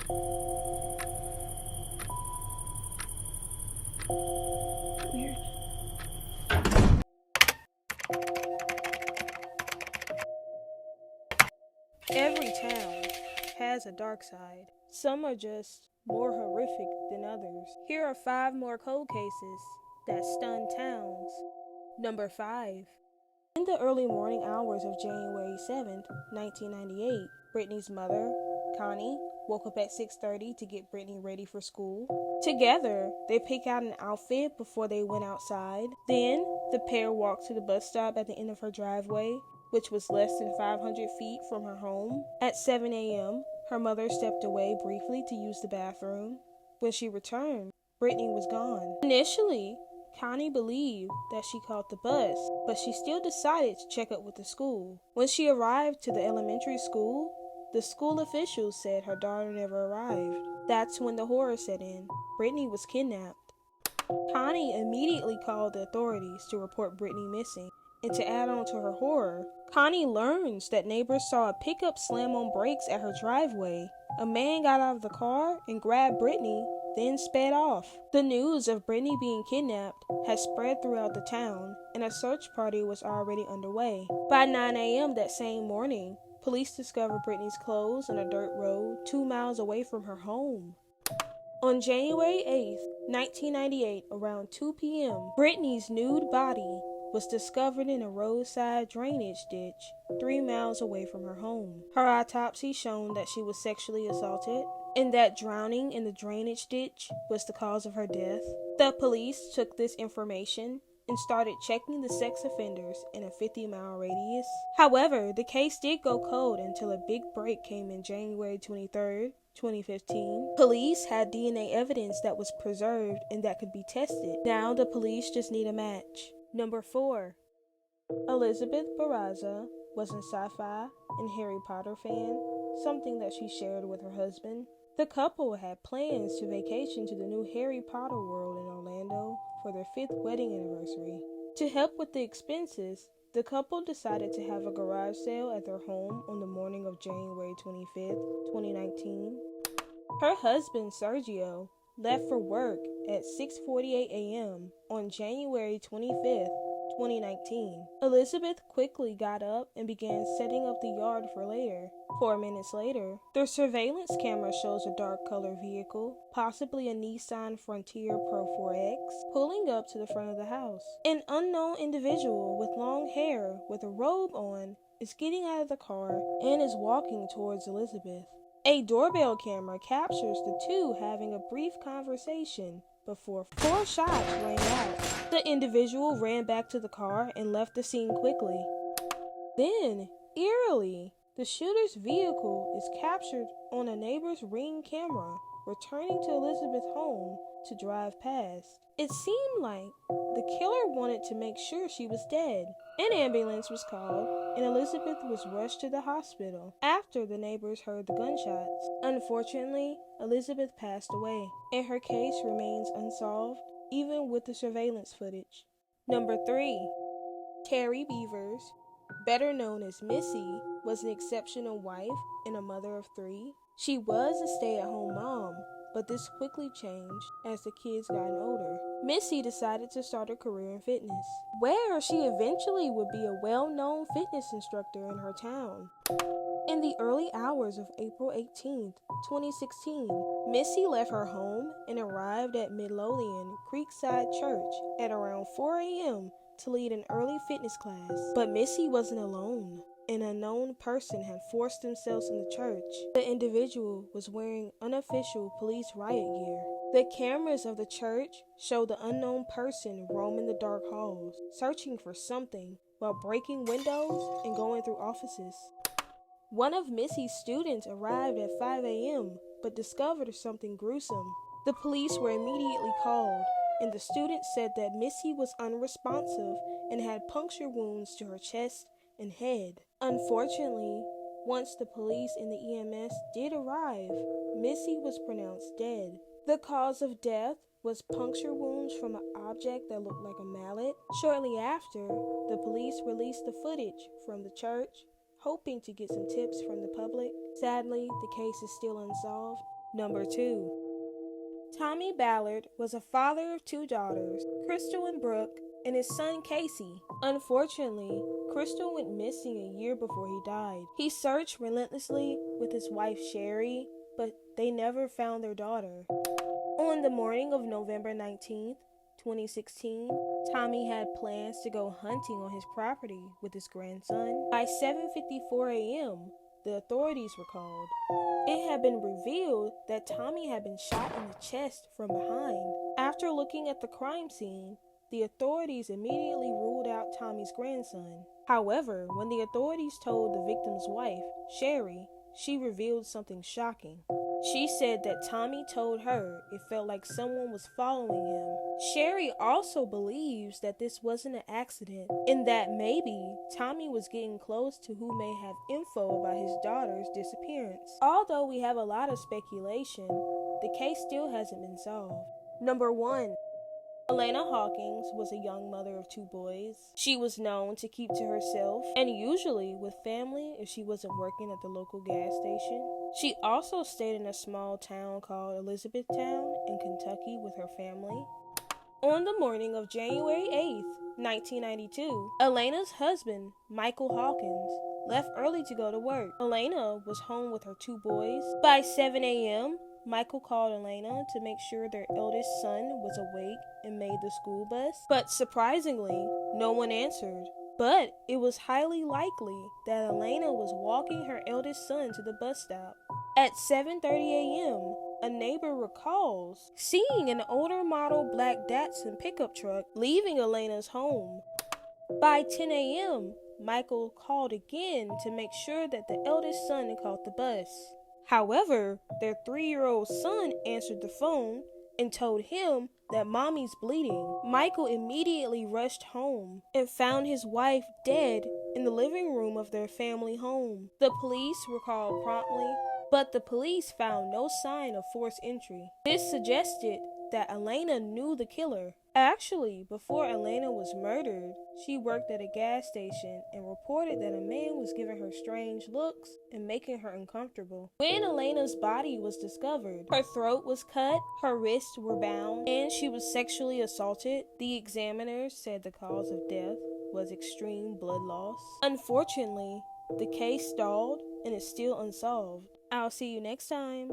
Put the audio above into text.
Weird. Every town has a dark side. Some are just more horrific than others. Here are 5 more cold cases that stun towns. Number 5. In the early morning hours of January 7th, 1998, Brittany's mother, Connie, woke up at 6:30 to get Brittany ready for school. Together, they pick out an outfit before they went outside. Then, the pair walked to the bus stop at the end of her driveway, which was less than 500 feet from her home. At 7 a.m., her mother stepped away briefly to use the bathroom. When she returned, Brittany was gone. Initially, Connie believed that she caught the bus, but she still decided to check up with the school. When she arrived to the elementary school, the school officials said her daughter never arrived. That's when the horror set in. Brittany was kidnapped. Connie immediately called the authorities to report Brittany missing. And to add on to her horror, Connie learns that neighbors saw a pickup slam on brakes at her driveway. A man got out of the car and grabbed Brittany, then sped off. The news of Brittany being kidnapped had spread throughout the town, and a search party was already underway. By 9 a.m. that same morning, police discovered Brittany's clothes on a dirt road 2 miles away from her home. On January 8th, 1998, around 2 p.m., Brittany's nude body was discovered in a roadside drainage ditch 3 miles away from her home. Her autopsy showed that she was sexually assaulted and that drowning in the drainage ditch was the cause of her death. The police took this information and started checking the sex offenders in a 50-mile radius. However, the case did go cold until a big break came in January 23rd, 2015. Police had DNA evidence that was preserved and that could be tested. Now the police just need a match. Number 4. Elizabeth Barraza was an sci-fi and Harry Potter fan, something that she shared with her husband. The couple had plans to vacation to the new Harry Potter world in Orlando for their 5th wedding anniversary. To help with the expenses, the couple decided to have a garage sale at their home on the morning of January 25th, 2019. Her husband, Sergio, left for work at 6:48 a.m. on January 25th, 2019. Elizabeth quickly got up and began setting up the yard for later. 4 minutes later, their surveillance camera shows a dark-colored vehicle, possibly a Nissan Frontier Pro 4X, pulling up to the front of the house. An unknown individual with long hair with a robe on is getting out of the car and is walking towards Elizabeth. A doorbell camera captures the two having a brief conversation before 4 shots rang out. The individual ran back to the car and left the scene quickly. Then, eerily, the shooter's vehicle is captured on a neighbor's Ring camera, returning to Elizabeth's home to drive past. It seemed like the killer wanted to make sure she was dead. An ambulance was called, and Elizabeth was rushed to the hospital after the neighbors heard the gunshots. Unfortunately, Elizabeth passed away, and her case remains unsolved, even with the surveillance footage. Number 3. Terri Bevers, better known as Missy, was an exceptional wife and a mother of 3. She was a stay-at-home mom, but this quickly changed as the kids got older. Missy decided to start a career in fitness, where she eventually would be a well-known fitness instructor in her town. In the early hours of April 18, 2016, Missy left her home and arrived at Midlothian Creekside Church at around 4 a.m. to lead an early fitness class. But Missy wasn't alone. An unknown person had forced themselves in the church. The individual was wearing unofficial police riot gear. The cameras of the church show the unknown person roaming the dark halls, searching for something while breaking windows and going through offices. One of Missy's students arrived at 5 a.m. but discovered something gruesome. The police were immediately called, and the student said that Missy was unresponsive and had puncture wounds to her chest and head. Unfortunately, once the police and the EMS did arrive, Missy was pronounced dead. The cause of death was puncture wounds from an object that looked like a mallet. Shortly after, the police released the footage from the church, hoping to get some tips from the public. Sadly, the case is still unsolved, Number 2. Tommy Ballard was a father of 2 daughters, Crystal and Brooke, and his son Casey. Unfortunately, Crystal went missing a year before he died. He searched relentlessly with his wife Sherry, but they never found their daughter. On the morning of November 19th, 2016, Tommy had plans to go hunting on his property with his grandson. By 7:54 a.m., the authorities were called. It had been revealed that Tommy had been shot in the chest from behind. After looking at the crime scene, the authorities immediately ruled out Tommy's grandson. However, when the authorities told the victim's wife, Sherry, she revealed something shocking. She said that Tommy told her it felt like someone was following him. Sherry also believes that this wasn't an accident and that maybe Tommy was getting close to who may have info about his daughter's disappearance. Although we have a lot of speculation, the case still hasn't been solved. Number 1. Elena Hawkins was a young mother of 2 boys. She was known to keep to herself and usually with family if she wasn't working at the local gas station. She also stayed in a small town called Elizabethtown in Kentucky with her family. On the morning of January 8th, 1992, Elena's husband, Michael Hawkins, left early to go to work. Elena was home with her 2 boys. By 7 a.m., Michael called Elena to make sure their eldest son was awake and made the school bus. But surprisingly, no one answered. But it was highly likely that Elena was walking her eldest son to the bus stop. At 7:30 a.m., a neighbor recalls seeing an older model black Datsun pickup truck leaving Elena's home. By 10 a.m., Michael called again to make sure that the eldest son caught the bus. However, their 3-year-old son answered the phone and told him that mommy's bleeding. Michael immediately rushed home and found his wife dead in the living room of their family home. The police were called promptly, but the police found no sign of forced entry. This suggested that Elena knew the killer. Actually, before Elena was murdered, she worked at a gas station and reported that a man was giving her strange looks and making her uncomfortable. When Elena's body was discovered, her throat was cut, her wrists were bound, and she was sexually assaulted. The examiners said the cause of death was extreme blood loss. Unfortunately, the case stalled and is still unsolved. I'll see you next time.